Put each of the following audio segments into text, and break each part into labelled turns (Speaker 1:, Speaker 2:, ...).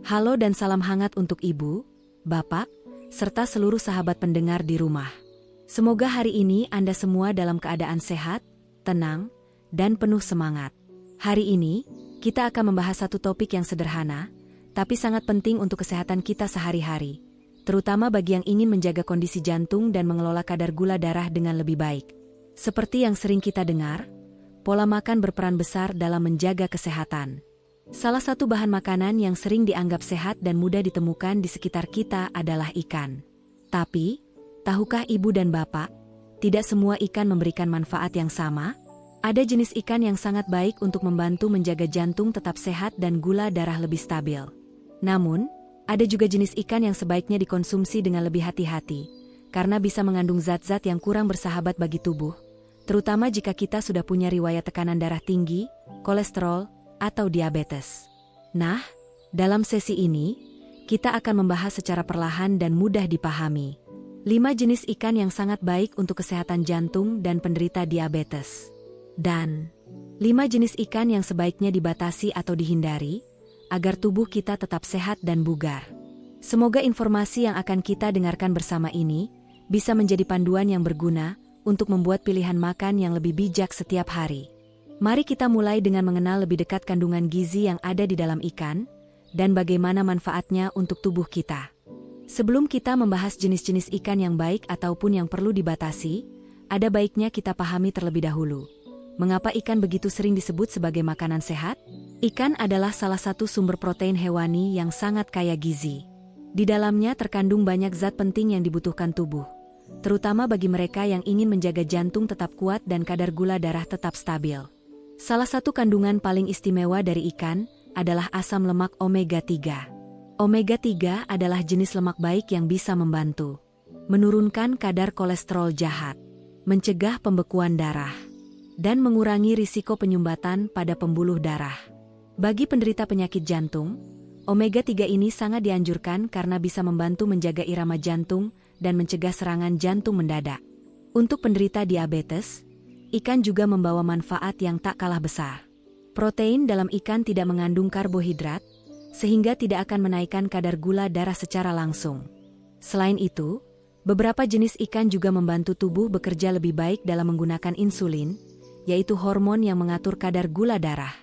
Speaker 1: Halo dan salam hangat untuk Ibu, Bapak, serta seluruh sahabat pendengar di rumah. Semoga hari ini Anda semua dalam keadaan sehat, tenang, dan penuh semangat. Hari ini, kita akan membahas satu topik yang sederhana, tapi sangat penting untuk kesehatan kita sehari-hari, terutama bagi yang ingin menjaga kondisi jantung dan mengelola kadar gula darah dengan lebih baik. Seperti yang sering kita dengar, pola makan berperan besar dalam menjaga kesehatan. Salah satu bahan makanan yang sering dianggap sehat dan mudah ditemukan di sekitar kita adalah ikan. Tapi, tahukah Ibu dan Bapak, tidak semua ikan memberikan manfaat yang sama? Ada jenis ikan yang sangat baik untuk membantu menjaga jantung tetap sehat dan gula darah lebih stabil. Namun, ada juga jenis ikan yang sebaiknya dikonsumsi dengan lebih hati-hati, karena bisa mengandung zat-zat yang kurang bersahabat bagi tubuh, terutama jika kita sudah punya riwayat tekanan darah tinggi, kolesterol, atau diabetes. Nah, dalam sesi ini, kita akan membahas secara perlahan dan mudah dipahami 5 jenis ikan yang sangat baik untuk kesehatan jantung dan penderita diabetes. Dan 5 jenis ikan yang sebaiknya dibatasi atau dihindari, agar tubuh kita tetap sehat dan bugar. Semoga informasi yang akan kita dengarkan bersama ini, bisa menjadi panduan yang berguna, untuk membuat pilihan makan yang lebih bijak setiap hari. Mari kita mulai dengan mengenal lebih dekat kandungan gizi yang ada di dalam ikan, dan bagaimana manfaatnya untuk tubuh kita. Sebelum kita membahas jenis-jenis ikan yang baik ataupun yang perlu dibatasi, ada baiknya kita pahami terlebih dahulu. Mengapa ikan begitu sering disebut sebagai makanan sehat? Ikan adalah salah satu sumber protein hewani yang sangat kaya gizi. Di dalamnya terkandung banyak zat penting yang dibutuhkan tubuh, terutama bagi mereka yang ingin menjaga jantung tetap kuat dan kadar gula darah tetap stabil. Salah satu kandungan paling istimewa dari ikan adalah asam lemak omega-3. Omega-3 adalah jenis lemak baik yang bisa membantu menurunkan kadar kolesterol jahat, mencegah pembekuan darah, dan mengurangi risiko penyumbatan pada pembuluh darah. Bagi penderita penyakit jantung, omega-3 ini sangat dianjurkan karena bisa membantu menjaga irama jantung dan mencegah serangan jantung mendadak. Untuk penderita diabetes, ikan juga membawa manfaat yang tak kalah besar. Protein dalam ikan tidak mengandung karbohidrat, sehingga tidak akan menaikkan kadar gula darah secara langsung. Selain itu, beberapa jenis ikan juga membantu tubuh bekerja lebih baik dalam menggunakan insulin, yaitu hormon yang mengatur kadar gula darah.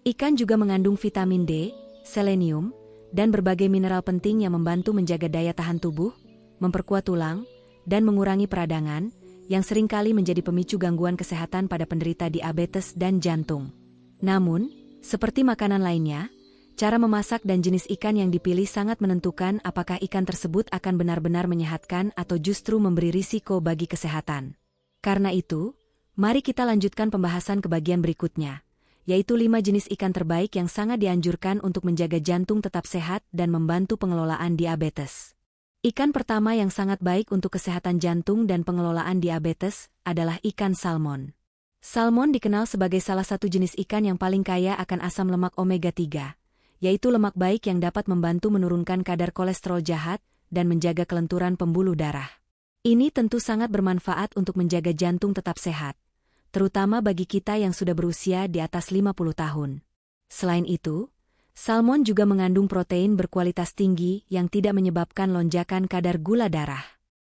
Speaker 1: Ikan juga mengandung vitamin D, selenium, dan berbagai mineral penting yang membantu menjaga daya tahan tubuh, memperkuat tulang, dan mengurangi peradangan, yang seringkali menjadi pemicu gangguan kesehatan pada penderita diabetes dan jantung. Namun, seperti makanan lainnya, cara memasak dan jenis ikan yang dipilih sangat menentukan apakah ikan tersebut akan benar-benar menyehatkan atau justru memberi risiko bagi kesehatan. Karena itu, mari kita lanjutkan pembahasan ke bagian berikutnya, yaitu 5 jenis ikan terbaik yang sangat dianjurkan untuk menjaga jantung tetap sehat dan membantu pengelolaan diabetes. Ikan pertama yang sangat baik untuk kesehatan jantung dan pengelolaan diabetes adalah ikan salmon. Salmon dikenal sebagai salah satu jenis ikan yang paling kaya akan asam lemak omega-3, yaitu lemak baik yang dapat membantu menurunkan kadar kolesterol jahat dan menjaga kelenturan pembuluh darah. Ini tentu sangat bermanfaat untuk menjaga jantung tetap sehat, terutama bagi kita yang sudah berusia di atas 50 tahun. Selain itu, salmon juga mengandung protein berkualitas tinggi yang tidak menyebabkan lonjakan kadar gula darah.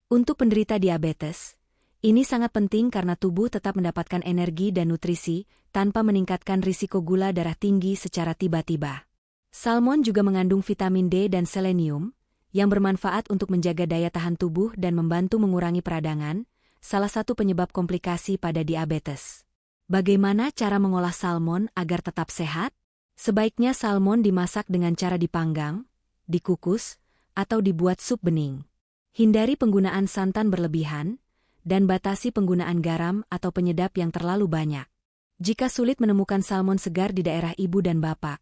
Speaker 1: Untuk penderita diabetes, ini sangat penting karena tubuh tetap mendapatkan energi dan nutrisi tanpa meningkatkan risiko gula darah tinggi secara tiba-tiba. Salmon juga mengandung vitamin D dan selenium, yang bermanfaat untuk menjaga daya tahan tubuh dan membantu mengurangi peradangan, salah satu penyebab komplikasi pada diabetes. Bagaimana cara mengolah salmon agar tetap sehat? Sebaiknya salmon dimasak dengan cara dipanggang, dikukus, atau dibuat sup bening. Hindari penggunaan santan berlebihan, dan batasi penggunaan garam atau penyedap yang terlalu banyak. Jika sulit menemukan salmon segar di daerah Ibu dan Bapak,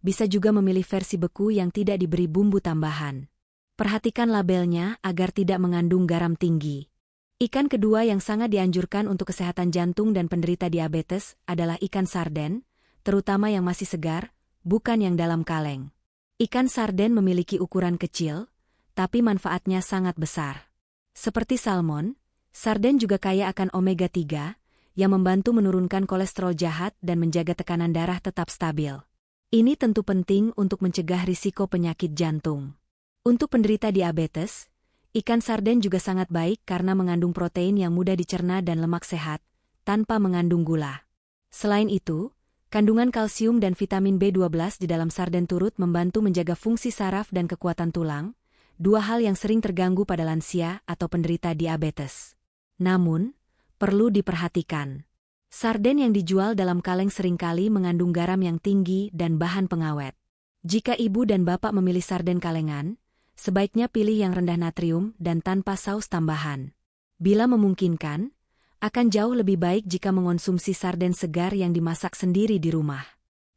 Speaker 1: bisa juga memilih versi beku yang tidak diberi bumbu tambahan. Perhatikan labelnya agar tidak mengandung garam tinggi. Ikan kedua yang sangat dianjurkan untuk kesehatan jantung dan penderita diabetes adalah ikan sarden, terutama yang masih segar, bukan yang dalam kaleng. Ikan sarden memiliki ukuran kecil, tapi manfaatnya sangat besar. Seperti salmon, sarden juga kaya akan omega-3, yang membantu menurunkan kolesterol jahat dan menjaga tekanan darah tetap stabil. Ini tentu penting untuk mencegah risiko penyakit jantung. Untuk penderita diabetes, ikan sarden juga sangat baik karena mengandung protein yang mudah dicerna dan lemak sehat, tanpa mengandung gula. Selain itu, kandungan kalsium dan vitamin B12 di dalam sarden turut membantu menjaga fungsi saraf dan kekuatan tulang, dua hal yang sering terganggu pada lansia atau penderita diabetes. Namun, perlu diperhatikan. Sarden yang dijual dalam kaleng seringkali mengandung garam yang tinggi dan bahan pengawet. Jika ibu dan bapak memilih sarden kalengan, sebaiknya pilih yang rendah natrium dan tanpa saus tambahan. Bila memungkinkan, akan jauh lebih baik jika mengonsumsi sarden segar yang dimasak sendiri di rumah.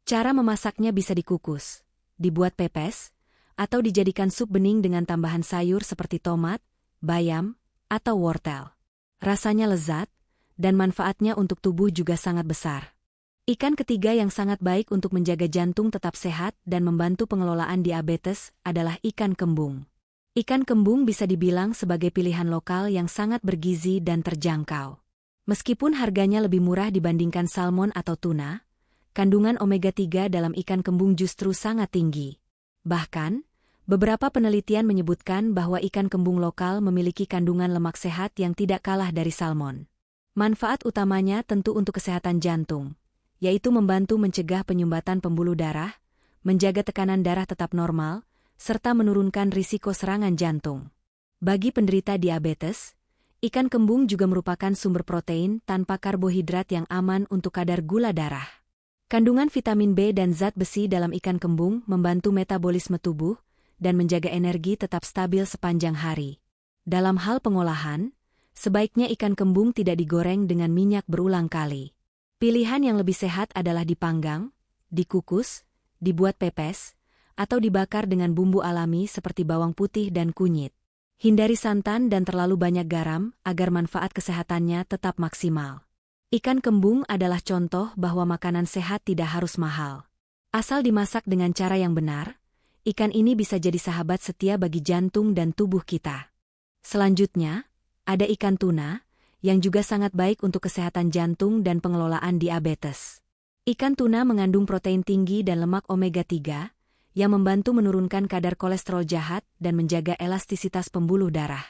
Speaker 1: Cara memasaknya bisa dikukus, dibuat pepes, atau dijadikan sup bening dengan tambahan sayur seperti tomat, bayam, atau wortel. Rasanya lezat, dan manfaatnya untuk tubuh juga sangat besar. Ikan ketiga yang sangat baik untuk menjaga jantung tetap sehat dan membantu pengelolaan diabetes adalah ikan kembung. Ikan kembung bisa dibilang sebagai pilihan lokal yang sangat bergizi dan terjangkau. Meskipun harganya lebih murah dibandingkan salmon atau tuna, kandungan omega-3 dalam ikan kembung justru sangat tinggi. Bahkan, beberapa penelitian menyebutkan bahwa ikan kembung lokal memiliki kandungan lemak sehat yang tidak kalah dari salmon. Manfaat utamanya tentu untuk kesehatan jantung, yaitu membantu mencegah penyumbatan pembuluh darah, menjaga tekanan darah tetap normal, serta menurunkan risiko serangan jantung. Bagi penderita diabetes, ikan kembung juga merupakan sumber protein tanpa karbohidrat yang aman untuk kadar gula darah. Kandungan vitamin B dan zat besi dalam ikan kembung membantu metabolisme tubuh dan menjaga energi tetap stabil sepanjang hari. Dalam hal pengolahan, sebaiknya ikan kembung tidak digoreng dengan minyak berulang kali. Pilihan yang lebih sehat adalah dipanggang, dikukus, dibuat pepes, atau dibakar dengan bumbu alami seperti bawang putih dan kunyit. Hindari santan dan terlalu banyak garam agar manfaat kesehatannya tetap maksimal. Ikan kembung adalah contoh bahwa makanan sehat tidak harus mahal. Asal dimasak dengan cara yang benar, ikan ini bisa jadi sahabat setia bagi jantung dan tubuh kita. Selanjutnya, ada ikan tuna, yang juga sangat baik untuk kesehatan jantung dan pengelolaan diabetes. Ikan tuna mengandung protein tinggi dan lemak omega-3, yang membantu menurunkan kadar kolesterol jahat dan menjaga elastisitas pembuluh darah.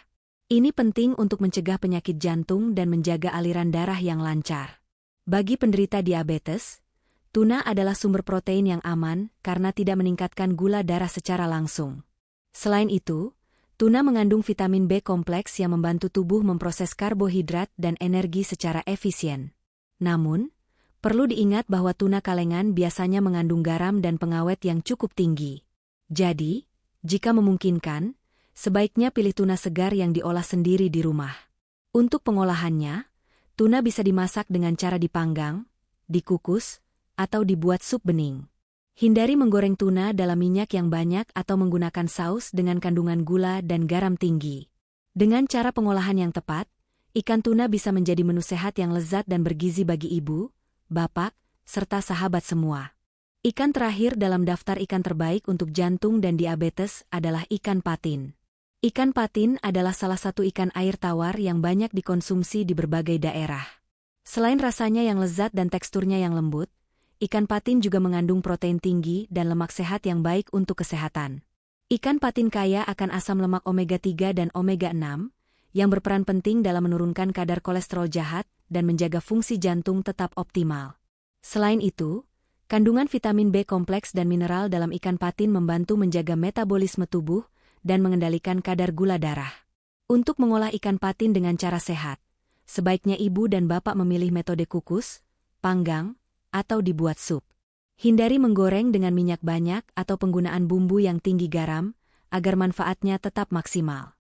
Speaker 1: Ini penting untuk mencegah penyakit jantung dan menjaga aliran darah yang lancar. Bagi penderita diabetes, tuna adalah sumber protein yang aman karena tidak meningkatkan gula darah secara langsung. Selain itu, tuna mengandung vitamin B kompleks yang membantu tubuh memproses karbohidrat dan energi secara efisien. Namun, perlu diingat bahwa tuna kalengan biasanya mengandung garam dan pengawet yang cukup tinggi. Jadi, jika memungkinkan, sebaiknya pilih tuna segar yang diolah sendiri di rumah. Untuk pengolahannya, tuna bisa dimasak dengan cara dipanggang, dikukus, atau dibuat sup bening. Hindari menggoreng tuna dalam minyak yang banyak atau menggunakan saus dengan kandungan gula dan garam tinggi. Dengan cara pengolahan yang tepat, ikan tuna bisa menjadi menu sehat yang lezat dan bergizi bagi ibu, bapak, serta sahabat semua. Ikan terakhir dalam daftar ikan terbaik untuk jantung dan diabetes adalah ikan patin. Ikan patin adalah salah satu ikan air tawar yang banyak dikonsumsi di berbagai daerah. Selain rasanya yang lezat dan teksturnya yang lembut, ikan patin juga mengandung protein tinggi dan lemak sehat yang baik untuk kesehatan. Ikan patin kaya akan asam lemak omega-3 dan omega-6, yang berperan penting dalam menurunkan kadar kolesterol jahat dan menjaga fungsi jantung tetap optimal. Selain itu, kandungan vitamin B kompleks dan mineral dalam ikan patin membantu menjaga metabolisme tubuh dan mengendalikan kadar gula darah. Untuk mengolah ikan patin dengan cara sehat, sebaiknya ibu dan bapak memilih metode kukus, panggang, atau dibuat sup. Hindari menggoreng dengan minyak banyak atau penggunaan bumbu yang tinggi garam, agar manfaatnya tetap maksimal.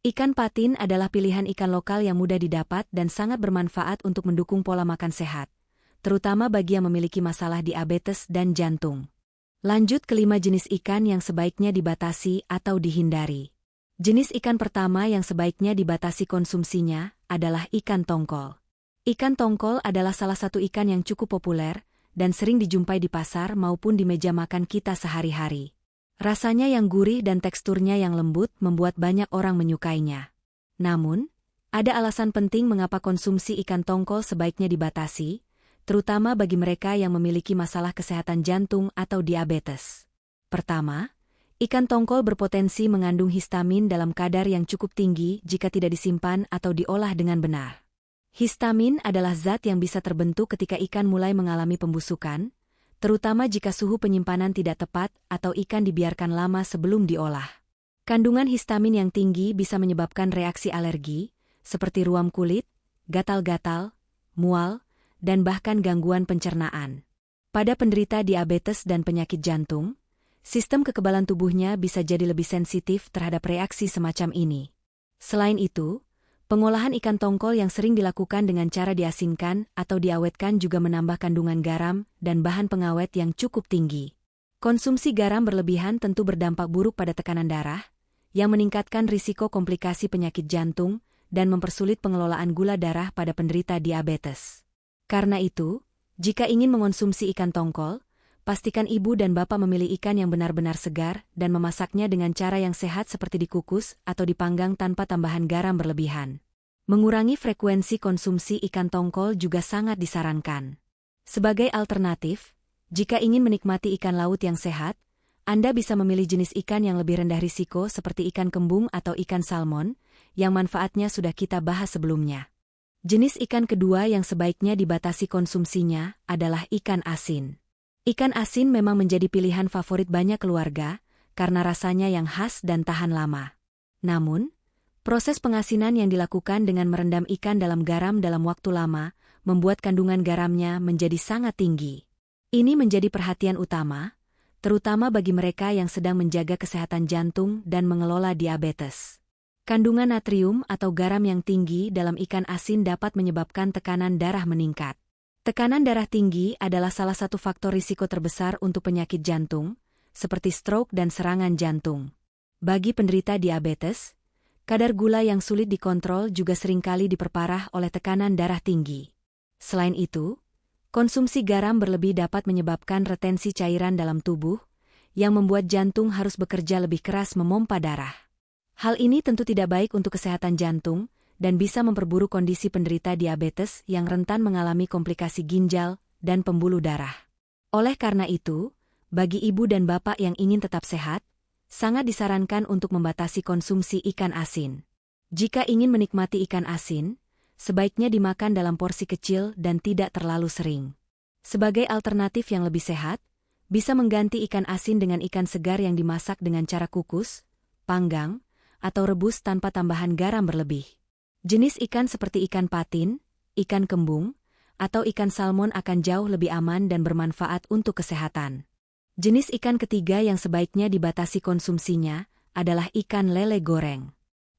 Speaker 1: Ikan patin adalah pilihan ikan lokal yang mudah didapat dan sangat bermanfaat untuk mendukung pola makan sehat, terutama bagi yang memiliki masalah diabetes dan jantung. Lanjut ke 5 jenis ikan yang sebaiknya dibatasi atau dihindari. Jenis ikan pertama yang sebaiknya dibatasi konsumsinya adalah ikan tongkol. Ikan tongkol adalah salah satu ikan yang cukup populer dan sering dijumpai di pasar maupun di meja makan kita sehari-hari. Rasanya yang gurih dan teksturnya yang lembut membuat banyak orang menyukainya. Namun, ada alasan penting mengapa konsumsi ikan tongkol sebaiknya dibatasi, terutama bagi mereka yang memiliki masalah kesehatan jantung atau diabetes. Pertama, ikan tongkol berpotensi mengandung histamin dalam kadar yang cukup tinggi jika tidak disimpan atau diolah dengan benar. Histamin adalah zat yang bisa terbentuk ketika ikan mulai mengalami pembusukan, terutama jika suhu penyimpanan tidak tepat atau ikan dibiarkan lama sebelum diolah. Kandungan histamin yang tinggi bisa menyebabkan reaksi alergi, seperti ruam kulit, gatal-gatal, mual, dan bahkan gangguan pencernaan. Pada penderita diabetes dan penyakit jantung, sistem kekebalan tubuhnya bisa jadi lebih sensitif terhadap reaksi semacam ini. Selain itu, pengolahan ikan tongkol yang sering dilakukan dengan cara diasinkan atau diawetkan juga menambah kandungan garam dan bahan pengawet yang cukup tinggi. Konsumsi garam berlebihan tentu berdampak buruk pada tekanan darah, yang meningkatkan risiko komplikasi penyakit jantung dan mempersulit pengelolaan gula darah pada penderita diabetes. Karena itu, jika ingin mengonsumsi ikan tongkol, pastikan ibu dan bapak memilih ikan yang benar-benar segar dan memasaknya dengan cara yang sehat seperti dikukus atau dipanggang tanpa tambahan garam berlebihan. Mengurangi frekuensi konsumsi ikan tongkol juga sangat disarankan. Sebagai alternatif, jika ingin menikmati ikan laut yang sehat, Anda bisa memilih jenis ikan yang lebih rendah risiko seperti ikan kembung atau ikan salmon, yang manfaatnya sudah kita bahas sebelumnya. Jenis ikan kedua yang sebaiknya dibatasi konsumsinya adalah ikan asin. Ikan asin memang menjadi pilihan favorit banyak keluarga karena rasanya yang khas dan tahan lama. Namun, proses pengasinan yang dilakukan dengan merendam ikan dalam garam dalam waktu lama membuat kandungan garamnya menjadi sangat tinggi. Ini menjadi perhatian utama, terutama bagi mereka yang sedang menjaga kesehatan jantung dan mengelola diabetes. Kandungan natrium atau garam yang tinggi dalam ikan asin dapat menyebabkan tekanan darah meningkat. Tekanan darah tinggi adalah salah satu faktor risiko terbesar untuk penyakit jantung, seperti stroke dan serangan jantung. Bagi penderita diabetes, kadar gula yang sulit dikontrol juga seringkali diperparah oleh tekanan darah tinggi. Selain itu, konsumsi garam berlebih dapat menyebabkan retensi cairan dalam tubuh, yang membuat jantung harus bekerja lebih keras memompa darah. Hal ini tentu tidak baik untuk kesehatan jantung, dan bisa memperburuk kondisi penderita diabetes yang rentan mengalami komplikasi ginjal dan pembuluh darah. Oleh karena itu, bagi ibu dan bapak yang ingin tetap sehat, sangat disarankan untuk membatasi konsumsi ikan asin. Jika ingin menikmati ikan asin, sebaiknya dimakan dalam porsi kecil dan tidak terlalu sering. Sebagai alternatif yang lebih sehat, bisa mengganti ikan asin dengan ikan segar yang dimasak dengan cara kukus, panggang, atau rebus tanpa tambahan garam berlebih. Jenis ikan seperti ikan patin, ikan kembung, atau ikan salmon akan jauh lebih aman dan bermanfaat untuk kesehatan. Jenis ikan ketiga yang sebaiknya dibatasi konsumsinya adalah ikan lele goreng.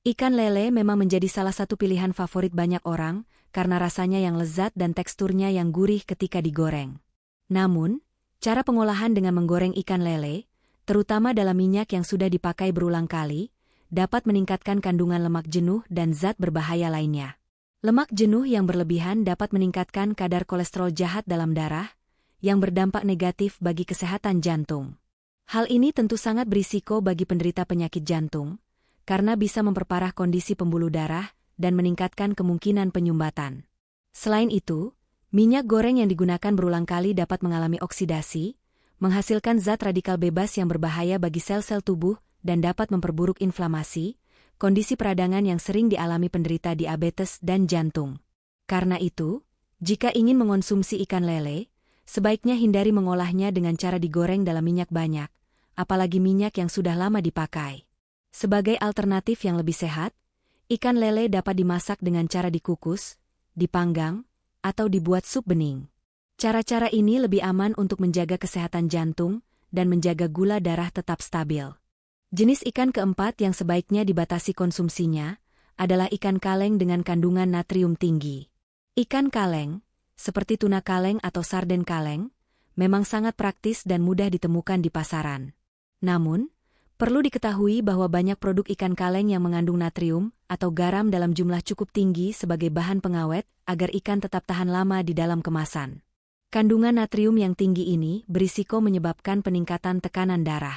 Speaker 1: Ikan lele memang menjadi salah satu pilihan favorit banyak orang karena rasanya yang lezat dan teksturnya yang gurih ketika digoreng. Namun, cara pengolahan dengan menggoreng ikan lele, terutama dalam minyak yang sudah dipakai berulang kali, dapat meningkatkan kandungan lemak jenuh dan zat berbahaya lainnya. Lemak jenuh yang berlebihan dapat meningkatkan kadar kolesterol jahat dalam darah, yang berdampak negatif bagi kesehatan jantung. Hal ini tentu sangat berisiko bagi penderita penyakit jantung, karena bisa memperparah kondisi pembuluh darah dan meningkatkan kemungkinan penyumbatan. Selain itu, minyak goreng yang digunakan berulang kali dapat mengalami oksidasi, menghasilkan zat radikal bebas yang berbahaya bagi sel-sel tubuh dan dapat memperburuk inflamasi, kondisi peradangan yang sering dialami penderita diabetes dan jantung. Karena itu, jika ingin mengonsumsi ikan lele, sebaiknya hindari mengolahnya dengan cara digoreng dalam minyak banyak, apalagi minyak yang sudah lama dipakai. Sebagai alternatif yang lebih sehat, ikan lele dapat dimasak dengan cara dikukus, dipanggang, atau dibuat sup bening. Cara-cara ini lebih aman untuk menjaga kesehatan jantung dan menjaga gula darah tetap stabil. Jenis ikan keempat yang sebaiknya dibatasi konsumsinya adalah ikan kaleng dengan kandungan natrium tinggi. Ikan kaleng, seperti tuna kaleng atau sarden kaleng, memang sangat praktis dan mudah ditemukan di pasaran. Namun, perlu diketahui bahwa banyak produk ikan kaleng yang mengandung natrium atau garam dalam jumlah cukup tinggi sebagai bahan pengawet agar ikan tetap tahan lama di dalam kemasan. Kandungan natrium yang tinggi ini berisiko menyebabkan peningkatan tekanan darah.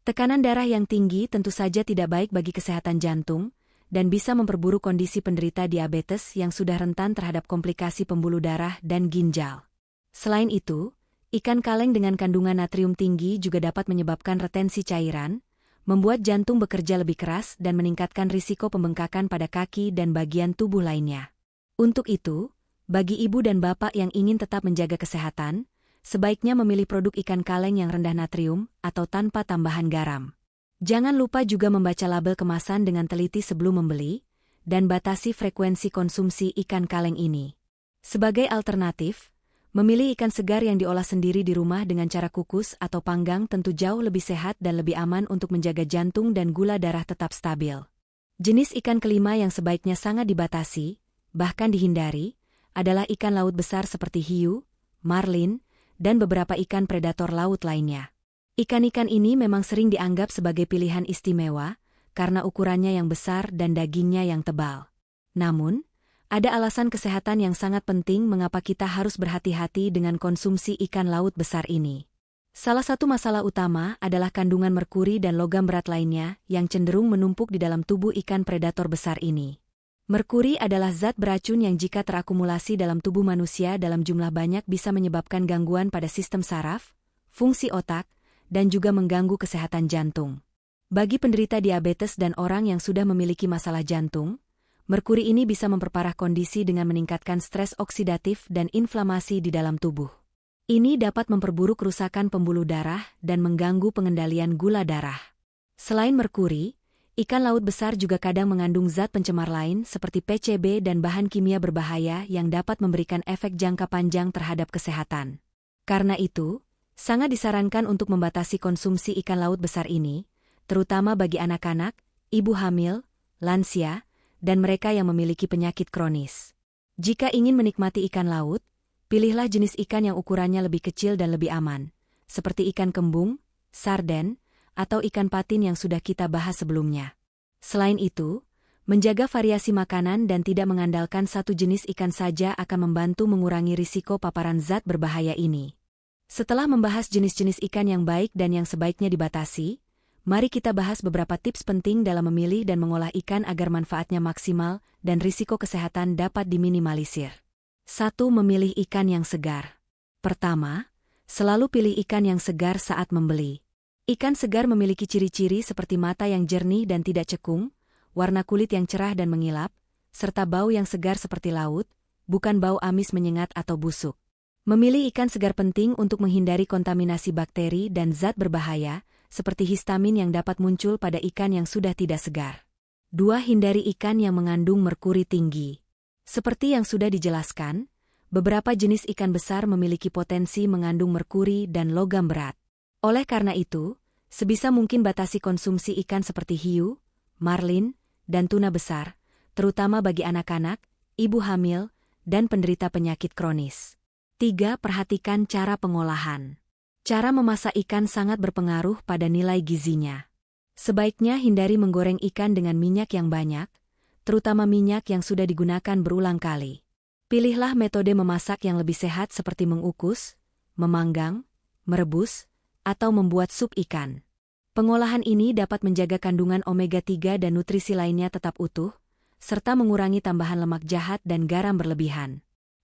Speaker 1: Tekanan darah yang tinggi tentu saja tidak baik bagi kesehatan jantung dan bisa memperburuk kondisi penderita diabetes yang sudah rentan terhadap komplikasi pembuluh darah dan ginjal. Selain itu, ikan kaleng dengan kandungan natrium tinggi juga dapat menyebabkan retensi cairan, membuat jantung bekerja lebih keras dan meningkatkan risiko pembengkakan pada kaki dan bagian tubuh lainnya. Untuk itu, bagi ibu dan bapak yang ingin tetap menjaga kesehatan, sebaiknya memilih produk ikan kaleng yang rendah natrium atau tanpa tambahan garam. Jangan lupa juga membaca label kemasan dengan teliti sebelum membeli, dan batasi frekuensi konsumsi ikan kaleng ini. Sebagai alternatif, memilih ikan segar yang diolah sendiri di rumah dengan cara kukus atau panggang tentu jauh lebih sehat dan lebih aman untuk menjaga jantung dan gula darah tetap stabil. Jenis ikan kelima yang sebaiknya sangat dibatasi, bahkan dihindari, adalah ikan laut besar seperti hiu, marlin, dan beberapa ikan predator laut lainnya. Ikan-ikan ini memang sering dianggap sebagai pilihan istimewa karena ukurannya yang besar dan dagingnya yang tebal. Namun, ada alasan kesehatan yang sangat penting mengapa kita harus berhati-hati dengan konsumsi ikan laut besar ini. Salah satu masalah utama adalah kandungan merkuri dan logam berat lainnya yang cenderung menumpuk di dalam tubuh ikan predator besar ini. Merkuri adalah zat beracun yang jika terakumulasi dalam tubuh manusia dalam jumlah banyak bisa menyebabkan gangguan pada sistem saraf, fungsi otak, dan juga mengganggu kesehatan jantung. Bagi penderita diabetes dan orang yang sudah memiliki masalah jantung, merkuri ini bisa memperparah kondisi dengan meningkatkan stres oksidatif dan inflamasi di dalam tubuh. Ini dapat memperburuk kerusakan pembuluh darah dan mengganggu pengendalian gula darah. Selain merkuri, ikan laut besar juga kadang mengandung zat pencemar lain seperti PCB dan bahan kimia berbahaya yang dapat memberikan efek jangka panjang terhadap kesehatan. Karena itu, sangat disarankan untuk membatasi konsumsi ikan laut besar ini, terutama bagi anak-anak, ibu hamil, lansia, dan mereka yang memiliki penyakit kronis. Jika ingin menikmati ikan laut, pilihlah jenis ikan yang ukurannya lebih kecil dan lebih aman, seperti ikan kembung, sarden, atau ikan patin yang sudah kita bahas sebelumnya. Selain itu, menjaga variasi makanan dan tidak mengandalkan satu jenis ikan saja akan membantu mengurangi risiko paparan zat berbahaya ini. Setelah membahas jenis-jenis ikan yang baik dan yang sebaiknya dibatasi, mari kita bahas beberapa tips penting dalam memilih dan mengolah ikan agar manfaatnya maksimal dan risiko kesehatan dapat diminimalisir. 1. Memilih ikan yang segar. Pertama, selalu pilih ikan yang segar saat membeli. Ikan segar memiliki ciri-ciri seperti mata yang jernih dan tidak cekung, warna kulit yang cerah dan mengilap, serta bau yang segar seperti laut, bukan bau amis menyengat atau busuk. Memilih ikan segar penting untuk menghindari kontaminasi bakteri dan zat berbahaya, seperti histamin yang dapat muncul pada ikan yang sudah tidak segar. 2. Hindari ikan yang mengandung merkuri tinggi. Seperti yang sudah dijelaskan, beberapa jenis ikan besar memiliki potensi mengandung merkuri dan logam berat. Oleh karena itu, sebisa mungkin batasi konsumsi ikan seperti hiu, marlin, dan tuna besar, terutama bagi anak-anak, ibu hamil, dan penderita penyakit kronis. 3. Perhatikan cara pengolahan. Cara memasak ikan sangat berpengaruh pada nilai gizinya. Sebaiknya hindari menggoreng ikan dengan minyak yang banyak, terutama minyak yang sudah digunakan berulang kali. Pilihlah metode memasak yang lebih sehat seperti mengukus, memanggang, merebus, atau membuat sup ikan. Pengolahan ini dapat menjaga kandungan omega-3 dan nutrisi lainnya tetap utuh, serta mengurangi tambahan lemak jahat dan garam berlebihan.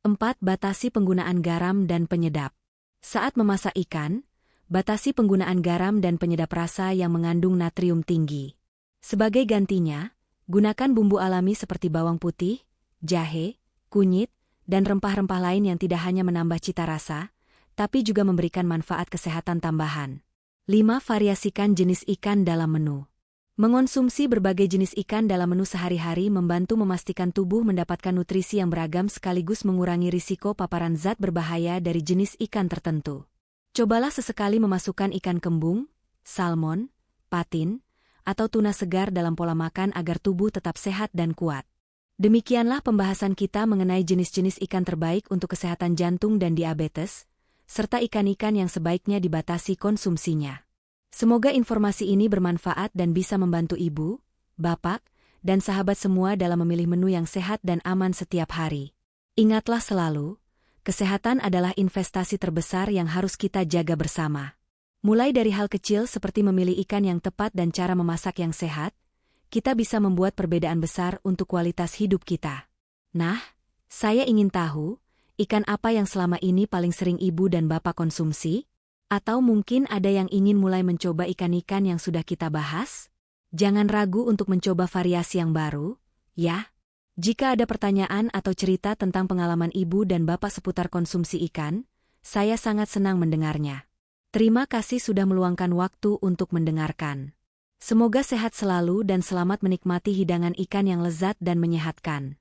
Speaker 1: 4. Batasi penggunaan garam dan penyedap. Saat memasak ikan, batasi penggunaan garam dan penyedap rasa yang mengandung natrium tinggi. Sebagai gantinya, gunakan bumbu alami seperti bawang putih, jahe, kunyit, dan rempah-rempah lain yang tidak hanya menambah cita rasa, tapi juga memberikan manfaat kesehatan tambahan. 5. Variasikan jenis ikan dalam menu. Mengonsumsi berbagai jenis ikan dalam menu sehari-hari membantu memastikan tubuh mendapatkan nutrisi yang beragam sekaligus mengurangi risiko paparan zat berbahaya dari jenis ikan tertentu. Cobalah sesekali memasukkan ikan kembung, salmon, patin, atau tuna segar dalam pola makan agar tubuh tetap sehat dan kuat. Demikianlah pembahasan kita mengenai jenis-jenis ikan terbaik untuk kesehatan jantung dan diabetes, serta ikan-ikan yang sebaiknya dibatasi konsumsinya. Semoga informasi ini bermanfaat dan bisa membantu ibu, bapak, dan sahabat semua dalam memilih menu yang sehat dan aman setiap hari. Ingatlah selalu, kesehatan adalah investasi terbesar yang harus kita jaga bersama. Mulai dari hal kecil seperti memilih ikan yang tepat dan cara memasak yang sehat, kita bisa membuat perbedaan besar untuk kualitas hidup kita. Nah, saya ingin tahu, Ikan apa yang selama ini paling sering ibu dan bapak konsumsi? Atau mungkin ada yang ingin mulai mencoba ikan-ikan yang sudah kita bahas? Jangan ragu untuk mencoba variasi yang baru, ya. Jika ada pertanyaan atau cerita tentang pengalaman ibu dan bapak seputar konsumsi ikan, saya sangat senang mendengarnya. Terima kasih sudah meluangkan waktu untuk mendengarkan. Semoga sehat selalu dan selamat menikmati hidangan ikan yang lezat dan menyehatkan.